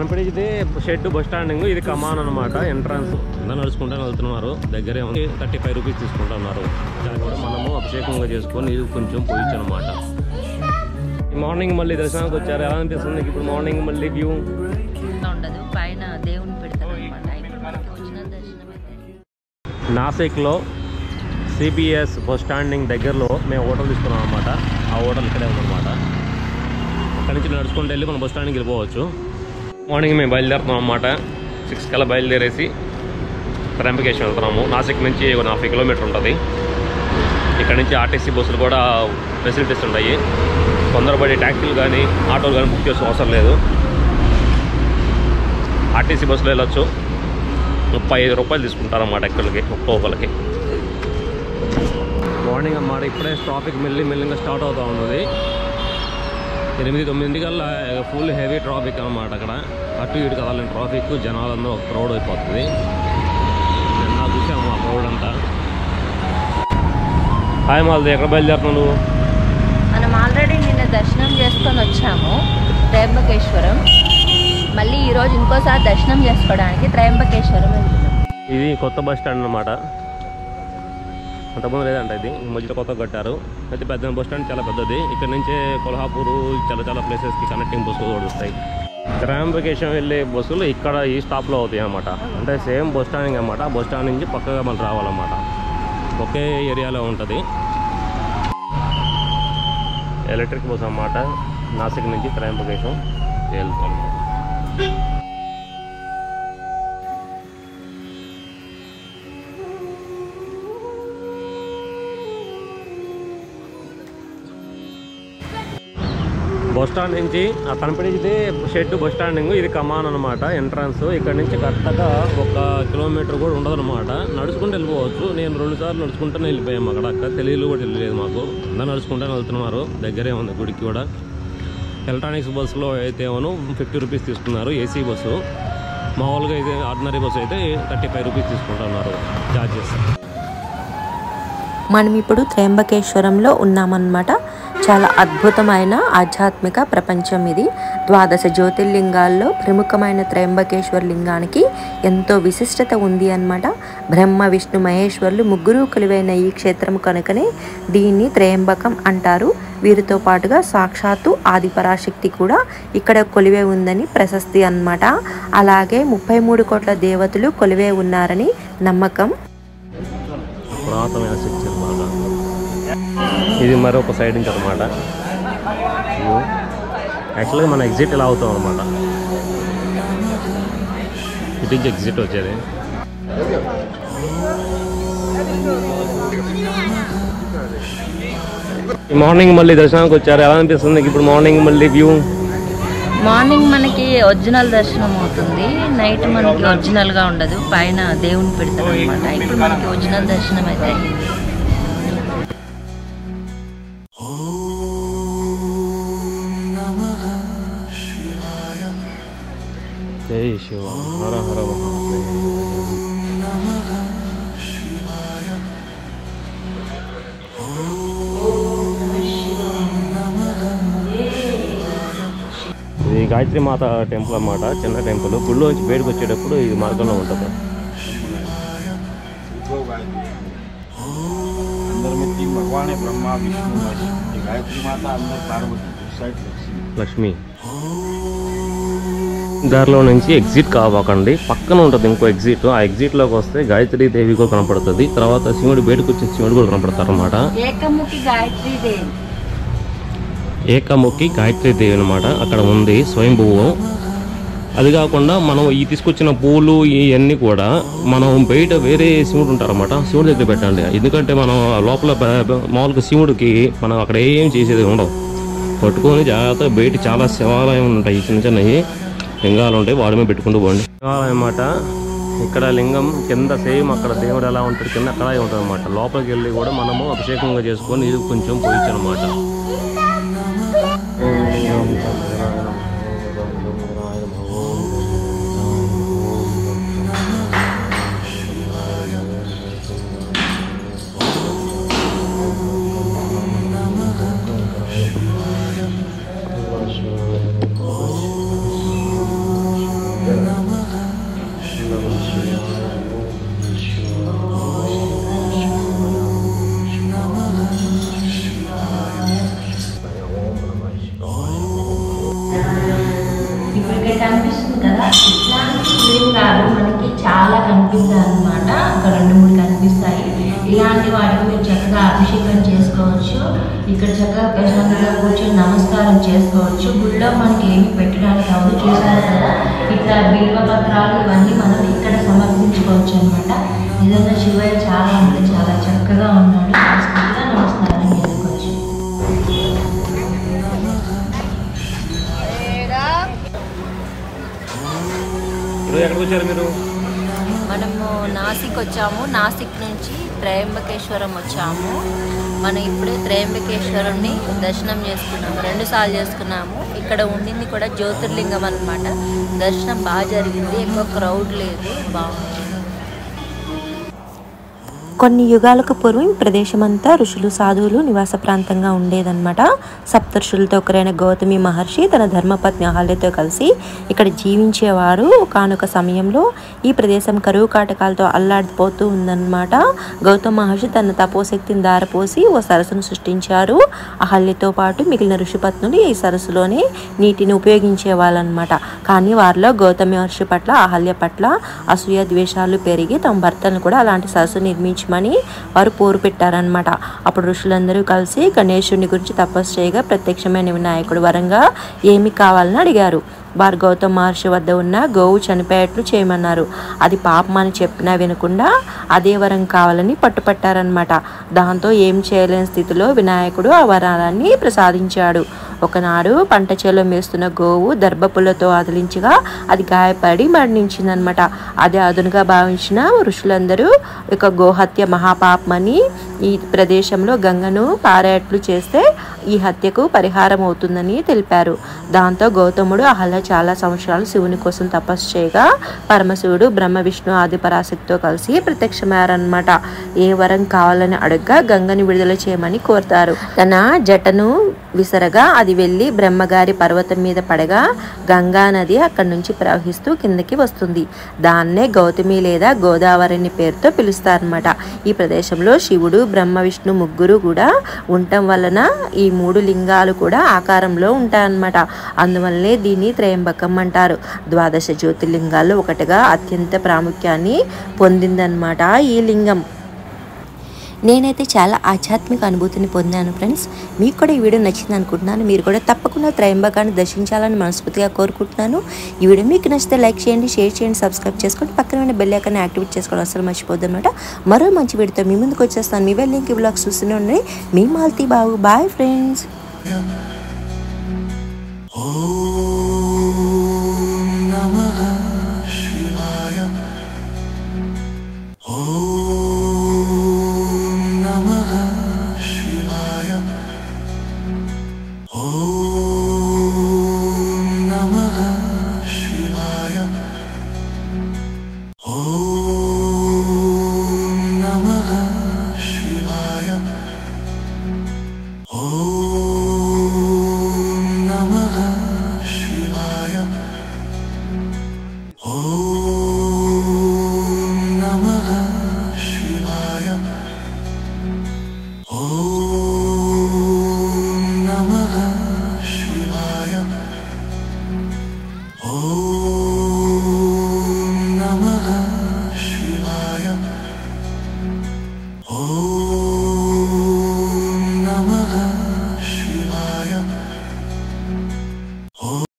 కనపడేది shed bus standing, ఇది కమాన్ అనమాట ఎంట్రన్స్. నడుచుకుంటూ వెళ్తున్నారు, దగ్గరే ఉంది. 35 రూపీస్ తీసుకుంటున్నారు. దాన్ని కూడా మనము అభిషేకంగా చేసుకొని ఇది కొంచెం పోయొచ్చు అనమాట. మార్నింగ్ మళ్ళీ దర్శనానికి వచ్చారు, ఎలా అనిపిస్తుంది ఇప్పుడు మార్నింగ్ మళ్ళీ వ్యూ? ఉండదు, పైన దేవుని పెడతారు అనమాట. నాసిక్లో సిబిఎస్ బస్ స్టాండింగ్ దగ్గరలో మేము హోటల్ తీసుకున్నాం అనమాట. ఆ హోటల్ ఇక్కడే ఉందన్నమాట. అక్కడి నుంచి నడుచుకుంటూ వెళ్ళి మనం బస్ స్టాండ్కి వెళ్ళిపోవచ్చు. మార్నింగ్ మేము బయలుదేరుతున్నాం అన్నమాట. 6 కల్లా బయలుదేరేసి త్రయంబకేశ్వరం వెళ్తున్నాము. నాసిక్ నుంచి 40 కిలోమీటర్ ఉంటుంది. ఇక్కడ నుంచి ఆర్టీసీ బస్సులు కూడా ఫెసిలిటీస్ ఉన్నాయి. తొందరపడి ట్యాక్సీలు కానీ ఆటోలు కానీ బుక్ చేసే అవసరం లేదు. ఆర్టీసీ బస్సులో వెళ్ళొచ్చు. 35 రూపాయలు తీసుకుంటారన్నమాట ఎక్కడికి, ఒక్కొక్కరికి. మార్నింగ్ అన్నమాట. ఇప్పుడే ట్రాఫిక్ మెల్లిగా స్టార్ట్ అవుతూ ఉన్నది. 8-9 కల్లా ఫుల్ హెవీ ట్రాఫిక్ అనమాట. అక్కడ అటు ఇటు కదాలని ట్రాఫిక్, జనాలందరూ ఒక క్రౌడ్ అయిపోతుంది. నిన్న చూసాము ఆ క్రౌడ్ అంతా. హాయ్ మాల్ది, ఎక్కడ బయలుదేరుతున్నావు నువ్వు? మనం ఆల్రెడీ నిన్న దర్శనం చేసుకొని వచ్చాము త్రయంబకేశ్వరం. మళ్ళీ ఈరోజు ఇంకోసారి దర్శనం చేసుకోవడానికి త్రయంబకేశ్వరం వెళ్తున్నాం. ఇది కొత్త బస్ స్టాండ్ అనమాట. అంతకుముందు లేదంట, ఇది మధ్యలో కొత్తగా కట్టారు. అయితే పెద్ద బస్ స్టాండ్, చాలా పెద్దది. ఇక్కడ నుంచే కొల్హాపూర్ చాలా ప్లేసెస్కి కనెక్టింగ్ బస్సులు కూడా వస్తాయి. త్రయంబకేశ్వరం వెళ్ళే బస్సులు ఇక్కడ ఈ స్టాప్లో అవుతాయి అన్నమాట. అంటే సేమ్ బస్ స్టాండింగ్ అన్నమాట. బస్ స్టాండ్ నుంచి పక్కగా మనం రావాలన్నమాట. ఒకే ఏరియాలో ఉంటుంది. ఎలక్ట్రిక్ బస్ అన్నమాట. నాసిక్ నుంచి త్రయంబకేశ్వరం వెళ్తాం. బస్ స్టాండ్ నుంచి కనపడేది షెడ్ బస్ స్టాండింగ్, ఇది కమాన్ అనమాట ఎంట్రన్స్. ఇక్కడ నుంచి కరెక్ట్గా 1 కిలోమీటర్ కూడా ఉండదు అనమాట. నడుచుకుంటూ వెళ్ళిపోవచ్చు. నేను 2 సార్లు నడుచుకుంటూనే వెళ్ళిపోయాము. అక్కడ తెలియదు కూడా తెలియలేదు మాకు. అందరూ నడుచుకుంటూనే వెళ్తున్నారు. దగ్గరే ఉంది గుడికి కూడా. ఎలక్ట్రానిక్స్ బస్సులో అయితే 50 రూపీస్ తీసుకున్నారు ఏసీ బస్సు. మామూలుగా అయితే ఆర్డినరీ బస్సు అయితే 35 రూపీస్ తీసుకుంటున్నారు ఛార్జెస్. మనం ఇప్పుడు త్రయంబకేశ్వరంలో ఉన్నామన్నమాట. చాలా అద్భుతమైన ఆధ్యాత్మిక ప్రపంచం ఇది. 12 జ్యోతిర్లింగాల్లో ప్రముఖమైన త్రయంబకేశ్వర లింగానికి ఎంతో విశిష్టత ఉంది అన్నమాట. బ్రహ్మ విష్ణు మహేశ్వరులు ముగ్గురు కొలువైన ఈ క్షేత్రం కనుకనే దీన్ని త్రయంబకం అంటారు. వీరితో పాటుగా సాక్షాత్తు ఆదిపరాశక్తి కూడా ఇక్కడ కొలువే ఉందని ప్రశస్తి అన్నమాట. అలాగే 33 కోట్ల దేవతలు కొలువే ఉన్నారని నమ్మకం. పురాతనమైన శిక్షణ బాగా. ఇది మరొక సైడ్ నుంచి అనమాట. యాక్చువల్గా మన ఎగ్జిట్ ఇలా అవుతాం అనమాట. ఇటు నుంచి ఎగ్జిట్ వచ్చేది. మార్నింగ్ మళ్ళీ దర్శనానికి వచ్చారు, ఎలా అనిపిస్తుంది ఇప్పుడు మార్నింగ్ మళ్ళీ వ్యూ? మార్నింగ్ మనకి ఒరిజినల్ దర్శనం అవుతుంది. నైట్ మనకి ఒరిజినల్గా ఉండదు, పైన దేవుని పెడతారు అనమాట. ఇప్పుడు మనకి ఒరిజినల్ దర్శనం అయితే అయింది. జై శివ, హర హర ఇది గాయత్రి మాత టెంపుల్ అన్నమాట. చిన్న టెంపుల్. గుళ్ళో నుంచి బయటకు వచ్చేటప్పుడు ఇది మార్గంలో ఉంటుంది. లక్ష్మి. దారిలో నుంచి ఎగ్జిట్ కావకండి, పక్కన ఉంటుంది ఇంకో ఎగ్జిట్. ఆ ఎగ్జిట్లోకి వస్తే గాయత్రీ దేవి కూడా కనపడుతుంది. తర్వాత శివుడు బయటకు వచ్చే శివుడు కూడా కనపడతారు అన్నమాట. ఏకముఖి గాయత్రీ దేవి. ఏకముఖి గాయత్రీ దేవి అనమాట. అక్కడ ఉంది స్వయంభువు. అది కాకుండా మనం ఈ తీసుకొచ్చిన పూలు ఇవన్నీ కూడా మనం బయట వేరే శివుడు ఉంటారన్నమాట, శివుడి దగ్గర పెట్టండి. ఎందుకంటే మనం లోపల మామూలుగా శివుడికి మనం అక్కడ ఏం చేసేది ఉండవు. పట్టుకొని జాగ్రత్తగా బయట చాలా శివాలయం ఉంటాయి, చిన్న చిన్నవి లింగాలు ఉంటాయి, వాడి మీద పెట్టుకుంటూ పోండి. శివాలయం అన్నమాట. ఇక్కడ లింగం కింద సేమ్ అక్కడ దేవుడు ఎలా ఉంటాడు కింద అక్కడే ఉంటుంది అన్నమాట. లోపలికి వెళ్ళి కూడా మనము అభిషేకంగా చేసుకొని ఇది కొంచెం పోయొచ్చు అనమాట. చక్కగా అభిషేకం చేసుకోవచ్చు. ఇక్కడ చక్కగా ప్రశాంతంగా కూర్చొని నమస్కారం చేసుకోవచ్చు. గుళ్ళో మనకి ఏమి పెట్టడానికి అవ్వదు, చూసారు కదా. ఇట్లా బిల్వ పత్రాలు ఇవన్నీ మనం ఇక్కడ సమర్పించుకోవచ్చు అనమాట. నిజంగా శివయ్య చాలా అంటే చాలా చక్కగా ఉన్నాడు. మనస్ఫూర్తిగా నమస్కారం చేసుకోవచ్చు. ఎక్కడికి వచ్చారు మీరు? మనము నాసిక్ వచ్చాము. నాసిక్ నుంచి త్రయంబకేశ్వరం వచ్చాము. మనం ఇప్పుడే త్రయంబకేశ్వరంని దర్శనం చేసుకున్నాము, 2 సార్లు చేసుకున్నాము. ఇక్కడ ఉండింది కూడా జ్యోతిర్లింగం అన్నమాట. దర్శనం బాగా జరిగింది, ఎక్కువ క్రౌడ్ లేదు, బాగుంది. కొన్ని యుగాలకు పూర్వం ఈ ప్రదేశమంతా ఋషులు సాధువులు నివాస ప్రాంతంగా ఉండేదన్నమాట. సప్తఋషులతో ఒకరైన గౌతమి మహర్షి తన ధర్మపత్ని అహల్యతో కలిసి ఇక్కడ జీవించేవారు. కానుక సమయంలో ఈ ప్రదేశం కరువు కాటకాలతో అల్లాడిపోతూ ఉందన్నమాట. గౌతమ మహర్షి తన తపోశక్తిని దారపోసి ఓ సరస్సును సృష్టించారు. అహల్యతో పాటు మిగిలిన ఋషిపత్నులు ఈ సరస్సులోనే నీటిని ఉపయోగించే వాళ్ళనమాట. కానీ వారిలో గౌతమ మహర్షి పట్ల అహల్య పట్ల అసూయ ద్వేషాలు పెరిగి తమ భర్తలను కూడా అలాంటి సరస్సు నిర్మించమని వారు పోరు పెట్టారనమాట. అప్పుడు ఋషులందరూ కలిసి గణేశుని గురించి తపస్సు చేయగా ప్రత్యక్షమైన వినాయకుడు వరంగా ఏమి కావాలని అడిగారు. వారు గౌతమ మహర్షి వద్ద ఉన్న గోవు చనిపోయేట్లు చేయమన్నారు. అది పాపం అని చెప్పినా వినకుండా అదే వరం కావాలని పట్టుపట్టారనమాట. దాంతో ఏం చేయలేని స్థితిలో వినాయకుడు ఆ వరాన్ని ప్రసాదించాడు. ఒకనాడు పంట చేలో మేస్తున్న గోవు దర్భపులతో అదిలించగా అది గాయపడి మరణించిందనమాట. అదే అదునుగా భావించిన ఋషులందరూ ఇక గోహత్య మహాపాపమని ఈ ప్రదేశంలో గంగను పారేట్లు చేస్తే ఈ హత్యకు పరిహారం అవుతుందని తెలిపారు. దాంతో గౌతముడు అహల్య చాలా సంవత్సరాలు శివుని కోసం తపస్సు చేయగా పరమశివుడు బ్రహ్మ విష్ణు ఆది పరాశక్తితో కలిసి ప్రత్యక్షమయ్యారన్నమాట. ఏ వరం కావాలని అడగగా గంగని విడుదల చేయమని కోరుతారు. తన జటను విసరగా అది వెళ్ళి బ్రహ్మగారి పర్వతం మీద పడగా గంగా నది అక్కడి నుంచి ప్రవహిస్తూ కిందకి వస్తుంది. దాన్నే గౌతమి లేదా గోదావరిని పేరుతో పిలుస్తారన్నమాట. ఈ ప్రదేశంలో శివుడు బ్రహ్మ విష్ణు ముగ్గురు కూడా ఉండటం వలన ఈ 3 లింగాలు కూడా ఆకారంలో ఉంటాయన్నమాట. అందువల్లనే దీన్ని త్రయంబకం అంటారు. 12 జ్యోతిర్లింగాల్లో ఒకటిగా అత్యంత ప్రాముఖ్యాన్ని పొందిందన్నమాట ఈ లింగం. నేనైతే చాలా ఆధ్యాత్మిక అనుభూతిని పొందాను ఫ్రెండ్స్. మీకు కూడా ఈ వీడియో నచ్చింది అనుకుంటున్నాను. మీరు కూడా తప్పకుండా త్రయంబకాన్ని దర్శించాలని మనస్ఫూర్తిగా కోరుకుంటున్నాను. ఈ వీడియో మీకు నచ్చితే లైక్ చేయండి, షేర్ చేయండి, సబ్స్క్రైబ్ చేసుకోండి. పక్కన ఉన్న బెల్ ఐకాన్ని యాక్టివేట్ చేసుకోవడం అసలు మర్చిపోద్దు అనమాట. మరో మంచి వీడియోతో మీ ముందుకు వచ్చేస్తాను. మీ వెల్లింకి బ్లాగ్స్ చూస్తూనే ఉన్నాయి. మీ మాల్తీ బాబు. Bye friends.